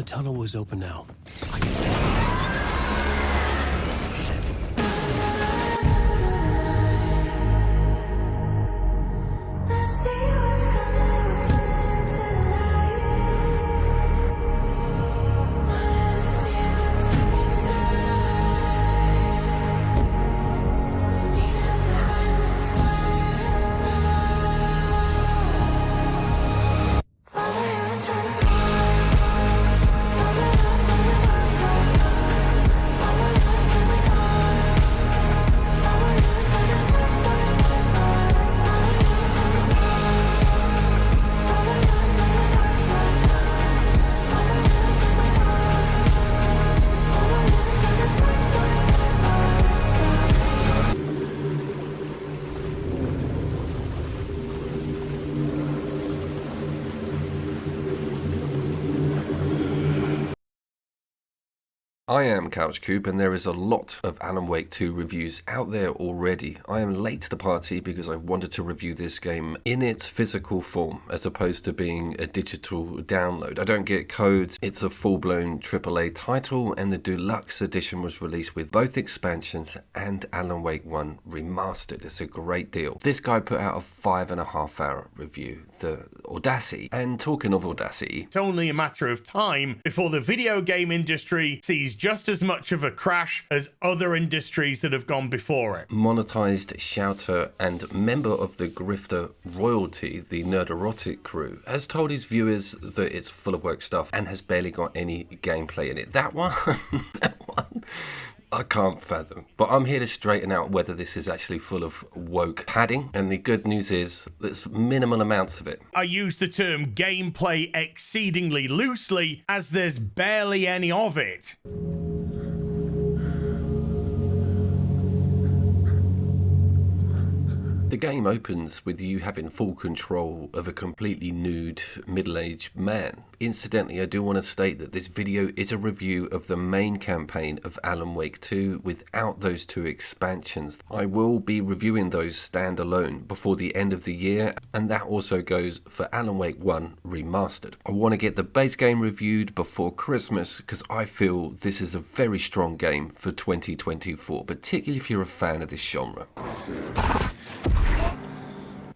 The tunnel was open now. I can make it. Shit. I am CouchCoop, and there is a lot of Alan Wake 2 reviews out there already. I am late to the party because I wanted to review this game in its physical form as opposed to being a digital download. I don't get codes, it's a full-blown AAA title, and the Deluxe edition was released with both expansions and Alan Wake 1 remastered. It's a great deal. This guy put out a 5.5 hour review, the audacity. And talking of audacity, it's only a matter of time before the video game industry sees just as much of a crash as other industries that have gone before it. Monetized shouter and member of the grifter royalty, the Nerderotic crew, has told his viewers that it's full of woke stuff and has barely got any gameplay in it. That one, that one, I can't fathom. But I'm here to straighten out whether this is actually full of woke padding, and the good news is there's minimal amounts of it. I use the term gameplay exceedingly loosely, as there's barely any of it. The game opens with you having full control of a completely nude, middle-aged man. Incidentally, I do want to state that this video is a review of the main campaign of Alan Wake 2 without those two expansions. I will be reviewing those standalone before the end of the year, and that also goes for Alan Wake 1 Remastered. I want to get the base game reviewed before Christmas because I feel this is a very strong game for 2024, particularly if you're a fan of this genre.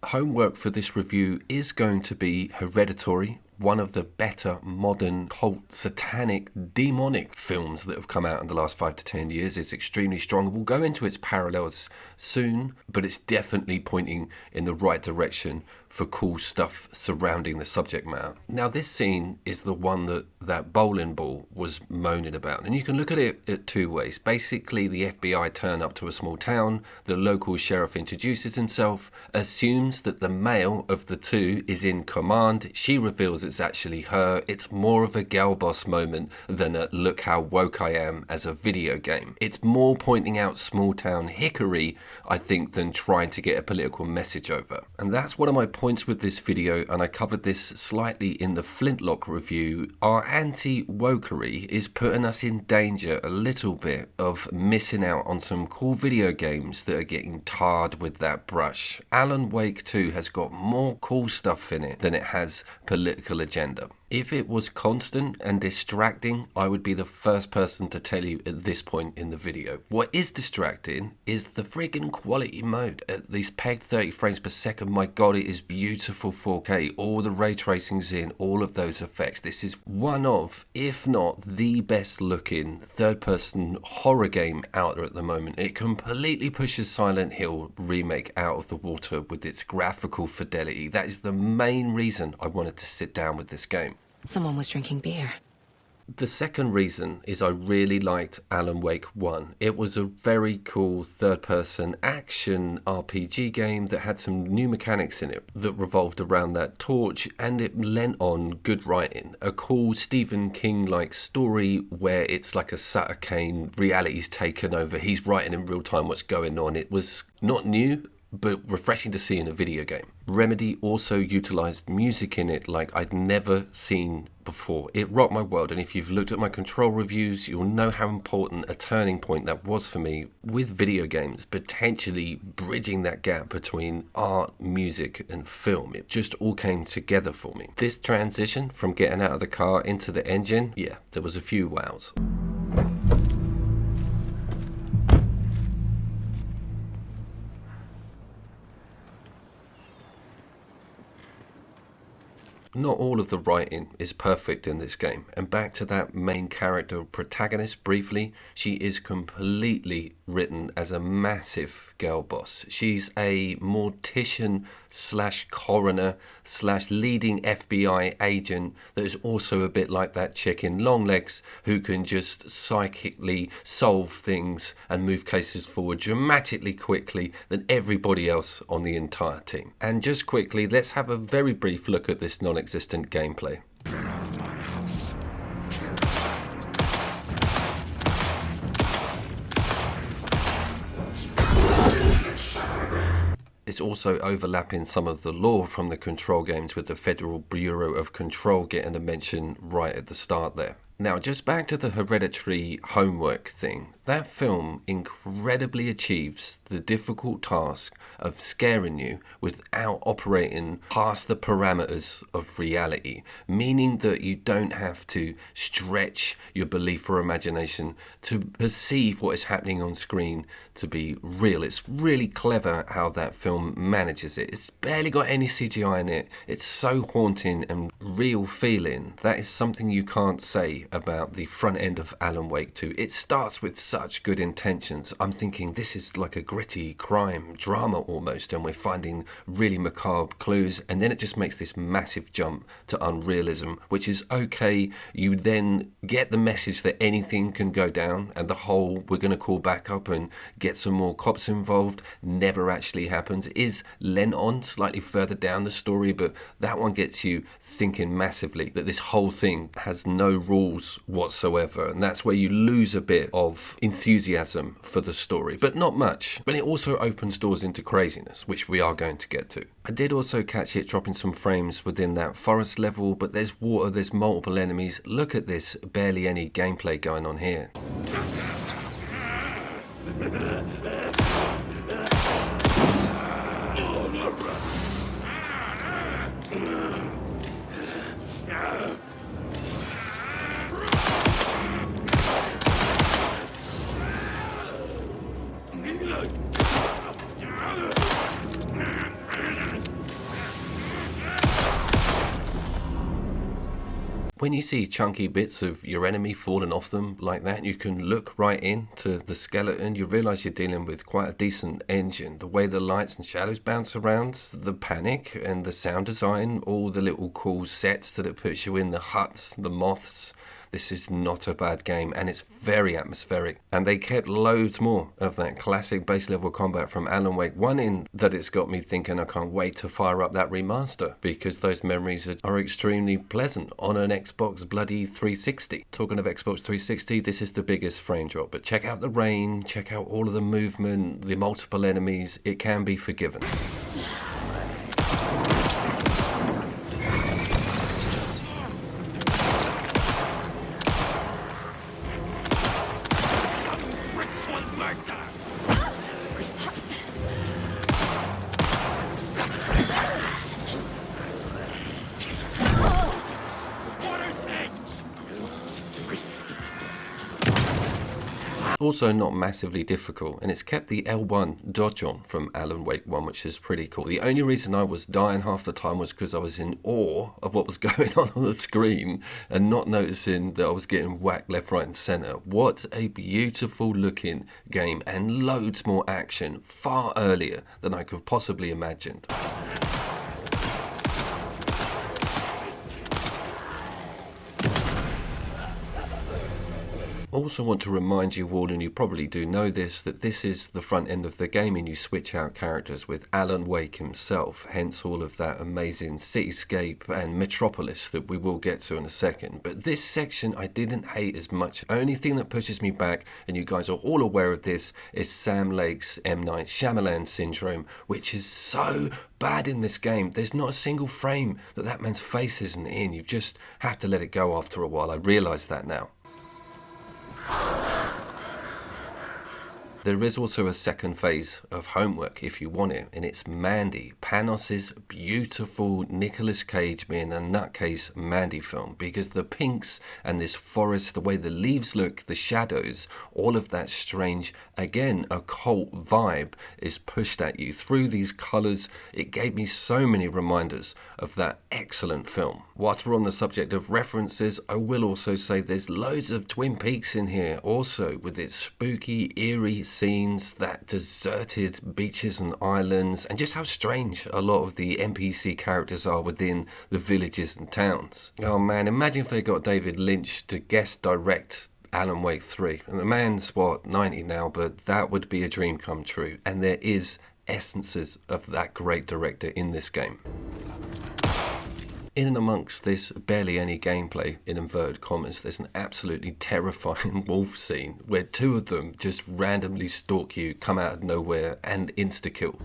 Homework for this review is going to be Hereditary, one of the better modern cult satanic demonic films that have come out in the last 5 to 10 years. It's extremely strong. We'll go into its parallels soon, but it's definitely pointing in the right direction for cool stuff surrounding the subject matter. Now this scene is the one that bowling ball was moaning about, and you can look at it at two ways. Basically, the FBI turn up to a small town, the local sheriff introduces himself, assumes that the male of the two is in command, she reveals it's actually her. It's more of a gal boss moment than a look how woke I am as a video game. It's more pointing out small town hickory, I think, than trying to get a political message over. And that's one of my points with this video, and I covered this slightly in the Flintlock review. Our anti-wokery is putting us in danger a little bit of missing out on some cool video games that are getting tarred with that brush. Alan Wake 2 has got more cool stuff in it than it has political agenda. If it was constant and distracting, I would be the first person to tell you at this point in the video. What is distracting is the friggin' quality mode. At least pegged 30 frames per second, my god, it is beautiful 4K. All the ray tracing's in, all of those effects. This is one of, if not the best looking third-person horror game out there at the moment. It completely pushes Silent Hill remake out of the water with its graphical fidelity. That is the main reason I wanted to sit down with this game. Someone was drinking beer. The second reason is I really liked Alan Wake 1. It was a very cool third-person action RPG game that had some new mechanics in it that revolved around that torch, and it lent on good writing. A cool Stephen King-like story where it's like a Sutter Kane, reality's taken over. He's writing in real time what's going on. It was not new, but refreshing to see in a video game. Remedy also utilised music in it like I'd never seen before. It rocked my world, and if you've looked at my Control reviews, you'll know how important a turning point that was for me with video games, potentially bridging that gap between art, music and film. It just all came together for me. This transition from getting out of the car into the engine, yeah, there was a few wows. Not all of the writing is perfect in this game, and back to that main character protagonist briefly, she is completely written as a massive girl boss. She's a mortician slash coroner slash leading FBI agent that is also a bit like that chick in Longlegs who can just psychically solve things and move cases forward dramatically quickly than everybody else on the entire team. And just quickly, let's have a very brief look at this non-existent gameplay. It's also overlapping some of the lore from the Control games, with the Federal Bureau of Control getting a mention right at the start there. Now, just back to the Hereditary homework thing. That film incredibly achieves the difficult task of scaring you without operating past the parameters of reality, meaning that you don't have to stretch your belief or imagination to perceive what is happening on screen to be real. It's really clever how that film manages it. It's barely got any CGI in it. It's so haunting and real feeling. That is something you can't say about the front end of Alan Wake 2. It starts with such good intentions. I'm thinking this is like a gritty crime drama almost, and we're finding really macabre clues, and then it just makes this massive jump to unrealism, which is okay. You then get the message that anything can go down, and the whole we're going to call back up and get some more cops involved never actually happens. It is lent on slightly further down the story, but that one gets you thinking massively that this whole thing has no rules whatsoever, and that's where you lose a bit of enthusiasm for the story, but not much. But it also opens doors into craziness, which we are going to get to. I did also catch it dropping some frames within that forest level, but there's water, there's multiple enemies. Look at this, barely any gameplay going on here. When you see chunky bits of your enemy falling off them like that, you can look right into the skeleton. You realise you're dealing with quite a decent engine. The way the lights and shadows bounce around, the panic and the sound design, all the little cool sets that it puts you in, the huts, the moths. This is not a bad game, and it's very atmospheric. And they kept loads more of that classic base level combat from Alan Wake 1 in, that it's got me thinking I can't wait to fire up that remaster, because those memories are extremely pleasant on an Xbox bloody 360. Talking of Xbox 360, this is the biggest frame drop, but check out the rain, check out all of the movement, the multiple enemies. It can be forgiven. Also not massively difficult, and it's kept the L1 dodge on from Alan Wake 1, which is pretty cool. The only reason I was dying half the time was because I was in awe of what was going on the screen and not noticing that I was getting whacked left, right and centre. What a beautiful looking game, and loads more action far earlier than I could possibly imagined. Also want to remind you all, and you probably do know this, that this is the front end of the game and you switch out characters with Alan Wake himself, hence all of that amazing cityscape and metropolis that we will get to in a second. But this section I didn't hate as much. Only thing that pushes me back, and you guys are all aware of this, is Sam Lake's M. Night Shyamalan syndrome, which is so bad in this game. There's not a single frame that man's face isn't in. You just have to let it go after a while. I realise that now. There is also a second phase of homework if you want it, and it's Mandy, Panos's beautiful Nicolas Cage being a nutcase Mandy film, because the pinks and this forest, the way the leaves look, the shadows, all of that strange, again, occult vibe is pushed at you through these colours. It gave me so many reminders of that excellent film. Whilst we're on the subject of references, I will also say there's loads of Twin Peaks in here also, with its spooky, eerie scenes, that deserted beaches and islands, and just how strange a lot of the NPC characters are within the villages and towns. Oh man, imagine if they got David Lynch to guest direct Alan Wake 3. And the man's, 90 now, but that would be a dream come true. And there is essences of that great director in this game. In and amongst this barely any gameplay, in inverted commas, there's an absolutely terrifying wolf scene where two of them just randomly stalk you, come out of nowhere, and insta-kill.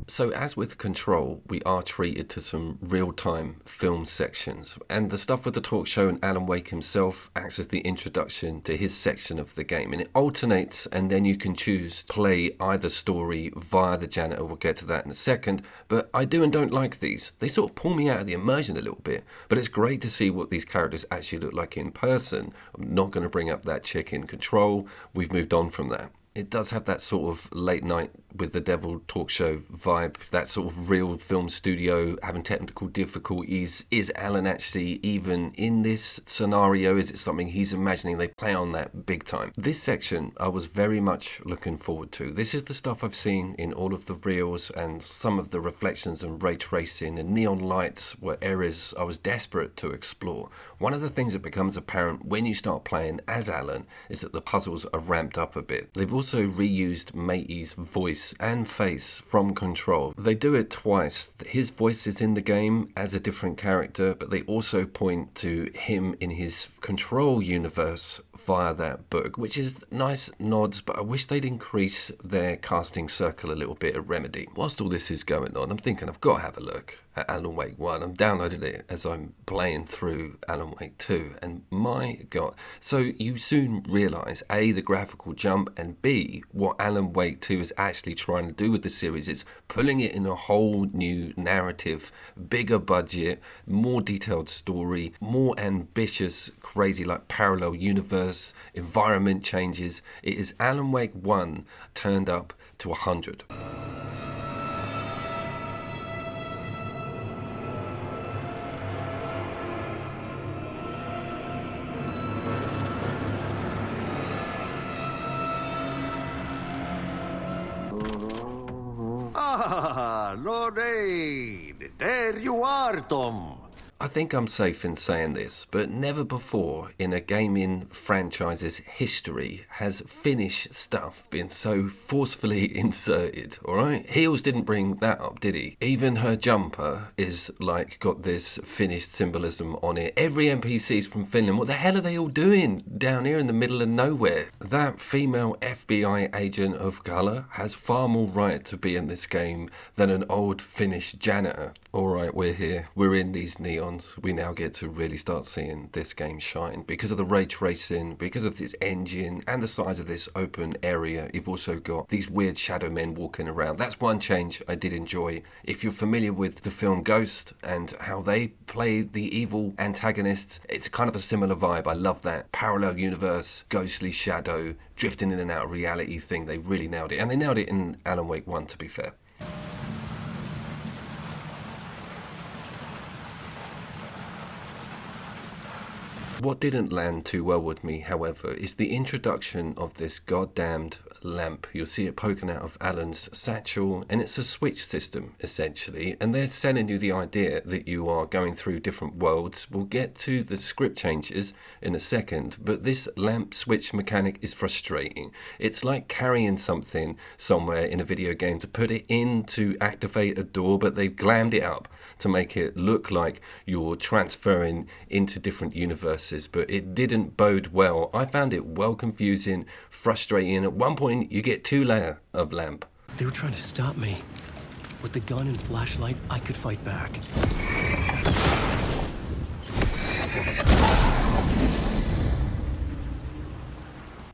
So as with Control, we are treated to some real-time film sections, and the stuff with the talk show and Alan Wake himself acts as the introduction to his section of the game, and it alternates, and then you can choose to play either story via the janitor. We'll get to that in a second, but I do and don't like these. They sort of pull me out of the immersion a little bit, but it's great to see what these characters actually look like in person. I'm not going to bring up that chick in Control. We've moved on from that. It does have that sort of late night with the devil talk show vibe, that sort of real film studio having technical difficulties. Is Alan actually even in this scenario? Is it something he's imagining? They play on that big time. This section I was very much looking forward to. This is the stuff I've seen in all of the reels, and some of the reflections and ray tracing and neon lights were areas I was desperate to explore. One of the things that becomes apparent when you start playing as Alan is that the puzzles are ramped up a bit. They've also reused Matey's voice and face from Control. They do it twice. His voice is in the game as a different character, but they also point to him in his Control universe via that book, which is nice nods, but I wish they'd increase their casting circle a little bit at Remedy. Whilst all this is going on, I'm thinking I've got to have a look at Alan Wake 1. I'm downloaded it as I'm playing through Alan Wake 2, and my god. So you soon realise A, the graphical jump, and B, what Alan Wake 2 is actually trying to do with the series. It's pulling it in a whole new narrative, bigger budget, more detailed story, more ambitious, crazy like parallel universe, environment changes. It is Alan Wake 1 turned up to 100. Ah, Lorraine! There you are, Tom! I think I'm safe in saying this, but never before in a gaming franchise's history has Finnish stuff been so forcefully inserted, alright? Heels didn't bring that up, did he? Even her jumper is like got this Finnish symbolism on it. Every NPC's from Finland. What the hell are they all doing down here in the middle of nowhere? That female FBI agent of colour has far more right to be in this game than an old Finnish janitor. Alright, we're here. We're in these neons. We now get to really start seeing this game shine. Because of the ray tracing, because of this engine, and the size of this open area, you've also got these weird shadow men walking around. That's one change I did enjoy. If you're familiar with the film Ghost and how they play the evil antagonists, it's kind of a similar vibe. I love that parallel universe, ghostly shadow, drifting in and out of reality thing. They really nailed it. And they nailed it in Alan Wake 1, to be fair. What didn't land too well with me, however, is the introduction of this goddamned lamp. You'll see it poking out of Alan's satchel, and it's a switch system essentially, and they're selling you the idea that you are going through different worlds. We'll get to the script changes in a second, but this lamp switch mechanic is frustrating. It's like carrying something somewhere in a video game to put it in to activate a door, but they've glammed it up to make it look like you're transferring into different universes, but it didn't bode well. I found it well confusing, frustrating. At one point you get 2 layers of lamp. They were trying to stop me. With the gun and flashlight, I could fight back.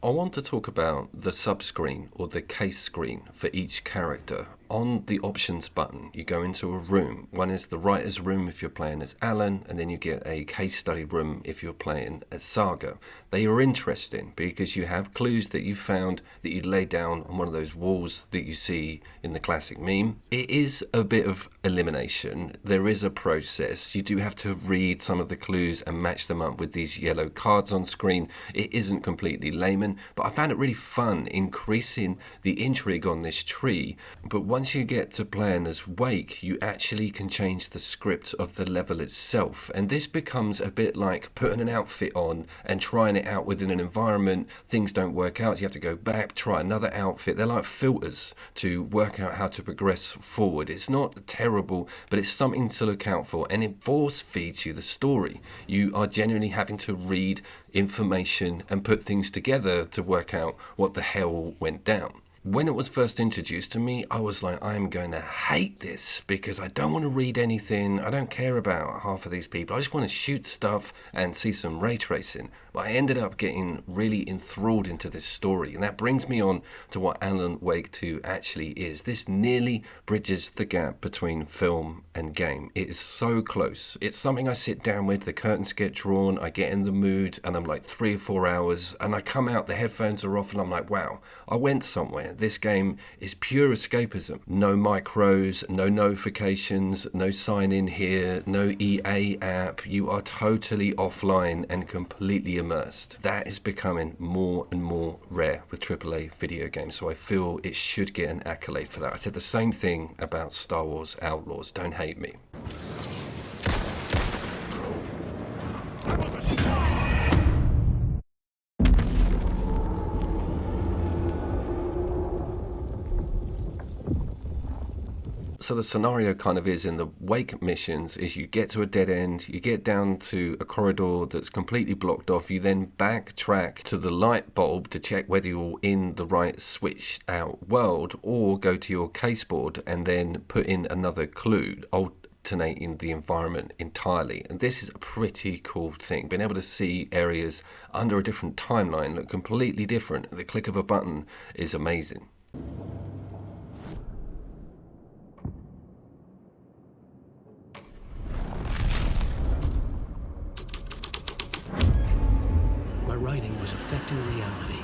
I want to talk about the subscreen or the case screen for each character. On the options button, you go into a room. One is the writer's room if you're playing as Alan, and then you get a case study room if you're playing as Saga. They are interesting because you have clues that you found that you lay down on one of those walls that you see in the classic meme. It is a bit of elimination. There is a process. You do have to read some of the clues and match them up with these yellow cards on screen. It isn't completely layman, but I found it really fun increasing the intrigue on this tree. But once you get to playing as Wake, you actually can change the script of the level itself, and this becomes a bit like putting an outfit on and trying it out within an environment. Things don't work out, so you have to go back, try another outfit. They're like filters to work out how to progress forward. It's not terrible, but it's something to look out for, and it force feeds you the story. You are genuinely having to read information and put things together to work out what the hell went down. When it was first introduced to me, I was like, I'm going to hate this because I don't want to read anything. I don't care about half of these people. I just want to shoot stuff and see some ray tracing. But I ended up getting really enthralled into this story. And that brings me on to what Alan Wake 2 actually is. This nearly bridges the gap between film and game. It is so close. It's something I sit down with, the curtains get drawn, I get in the mood, and I'm like 3 or 4 hours, and I come out, the headphones are off, and I'm like, wow, I went somewhere. This game is pure escapism. No micros, no notifications, no sign in here, no EA app. You are totally offline and completely immersed. That is becoming more and more rare with AAA video games, so I feel it should get an accolade for that. I said the same thing about Star Wars Outlaws. Don't hate me. So the scenario kind of is in the Wake missions is you get to a dead end, you get down to a corridor that's completely blocked off, you then backtrack to the light bulb to check whether you're in the right switched out world, or go to your caseboard and then put in another clue, alternating the environment entirely. And this is a pretty cool thing. Being able to see areas under a different timeline look completely different at the click of a button is amazing. My writing was affecting reality.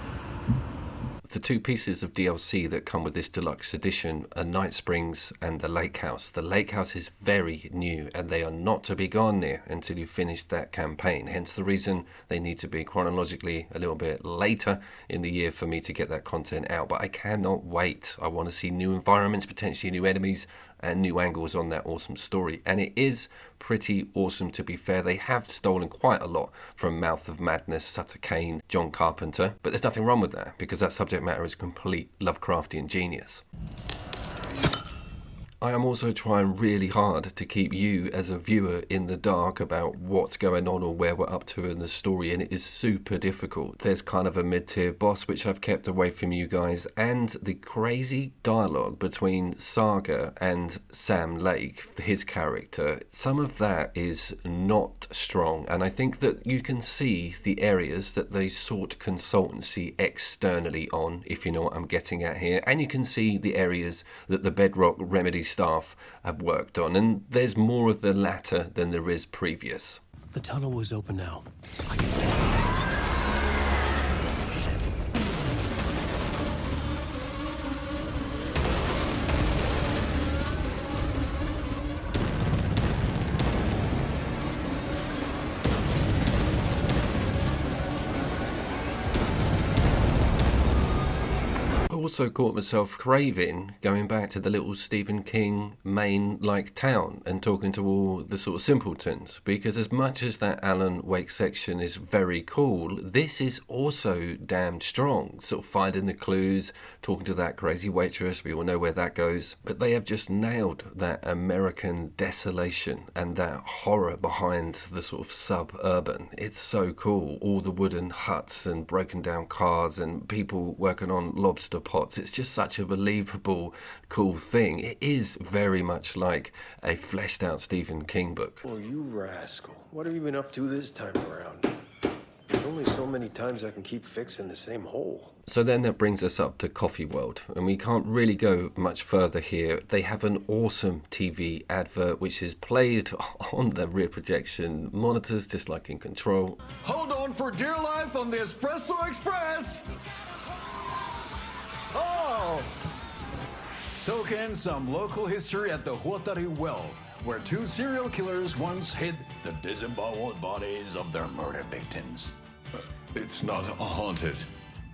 The 2 pieces of DLC that come with this deluxe edition are Night Springs and the Lake House. The Lake House is very new, and they are not to be gone near until you finish that campaign. Hence the reason they need to be chronologically a little bit later in the year for me to get that content out. But I cannot wait. I want to see new environments, potentially new enemies, and new angles on that awesome story. And it is pretty awesome, to be fair. They have stolen quite a lot from Mouth of Madness, Sutter Kane, John Carpenter, but there's nothing wrong with that because that subject matter is complete Lovecraftian genius. I am also trying really hard to keep you as a viewer in the dark about what's going on or where we're up to in the story, and it is super difficult. There's kind of a mid-tier boss which I've kept away from you guys, and the crazy dialogue between Saga and Sam Lake, his character, some of that is not strong, and I think that you can see the areas that they sought consultancy externally on, if you know what I'm getting at here, and you can see the areas that the Bedrock Remedy staff have worked on, and there's more of the latter than there is previous. The tunnel was open now. I can bend. Shit. also caught myself craving going back to the little Stephen King Maine-like town and talking to all the sort of simpletons, because as much as that Alan Wake section is very cool, this is also damn strong. Sort of finding the clues, talking to that crazy waitress, we all know where that goes, but they have just nailed that American desolation and that horror behind the sort of suburban. It's so cool. All the wooden huts and broken down cars and people working on lobster pots. It's just such a believable, cool thing. It is very much like a fleshed out Stephen King book. Oh, you rascal. What have you been up to this time around? There's only so many times I can keep fixing the same hole. So then that brings us up to Coffee World, and we can't really go much further here. They have an awesome TV advert which is played on the rear projection monitors, just like in Control. Hold on for dear life on the Espresso Express! Oh! Soak in some local history at the Huatari Well, where two serial killers once hid the disemboweled bodies of their murder victims. It's not haunted.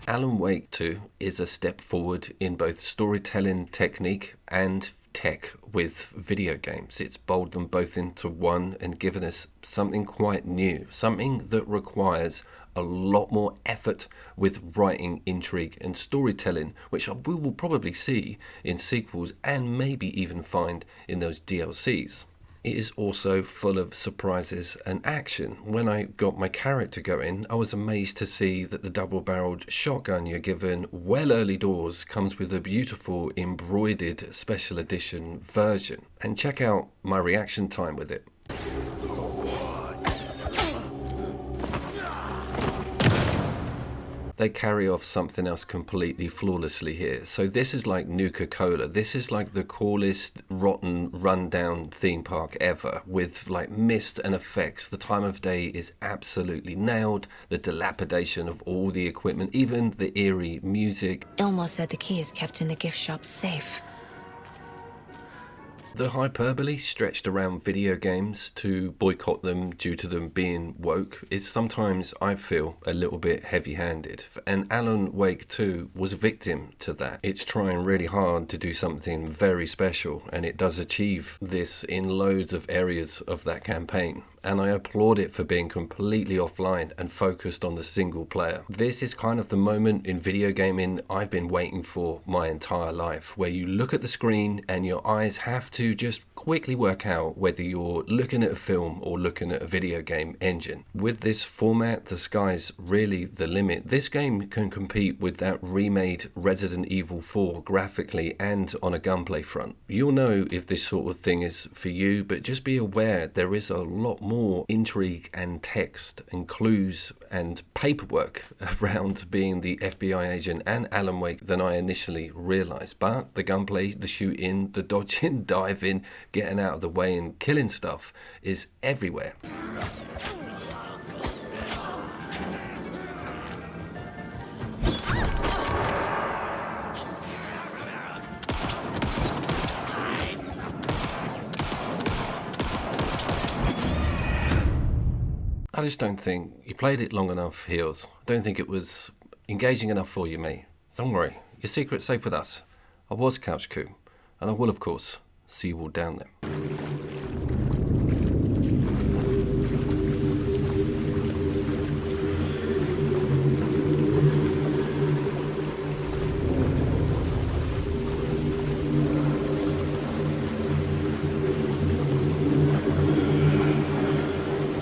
Alan Wake 2 is a step forward in both storytelling technique and tech with video games. It's bowled them both into one and given us something quite new, something that requires a lot more effort with writing, intrigue and storytelling, which we will probably see in sequels and maybe even find in those DLCs. It is also full of surprises and action. When I got my character going, I was amazed to see that the double-barreled shotgun you're given well early doors comes with a beautiful embroidered special edition version. And check out my reaction time with it. They carry off something else completely flawlessly here. So this is like Nuka-Cola. This is like the coolest, rotten, rundown theme park ever, with like mist and effects. The time of day is absolutely nailed. The dilapidation of all the equipment, even the eerie music. Ilmo said the key is kept in the gift shop safe. The hyperbole stretched around video games to boycott them due to them being woke is sometimes, I feel, a little bit heavy-handed. And Alan Wake 2 was a victim to that. It's trying really hard to do something very special, and it does achieve this in loads of areas of that campaign. And I applaud it for being completely offline and focused on the single player. This is kind of the moment in video gaming I've been waiting for my entire life, where you look at the screen and your eyes have to just quickly work out whether you're looking at a film or looking at a video game engine. With this format, the sky's really the limit. This game can compete with that remade Resident Evil 4 graphically and on a gunplay front. You'll know if this sort of thing is for you, but just be aware there is a lot more intrigue and text and clues and paperwork around being the FBI agent and Alan Wake than I initially realized. But the gunplay, the shooting, the dodging, diving, getting out of the way and killing stuff is everywhere. I just don't think you played it long enough, Heels. I don't think it was engaging enough for you, mate. Don't worry, your secret's safe with us. I was Couch Coup, and I will, of course, see you all down there.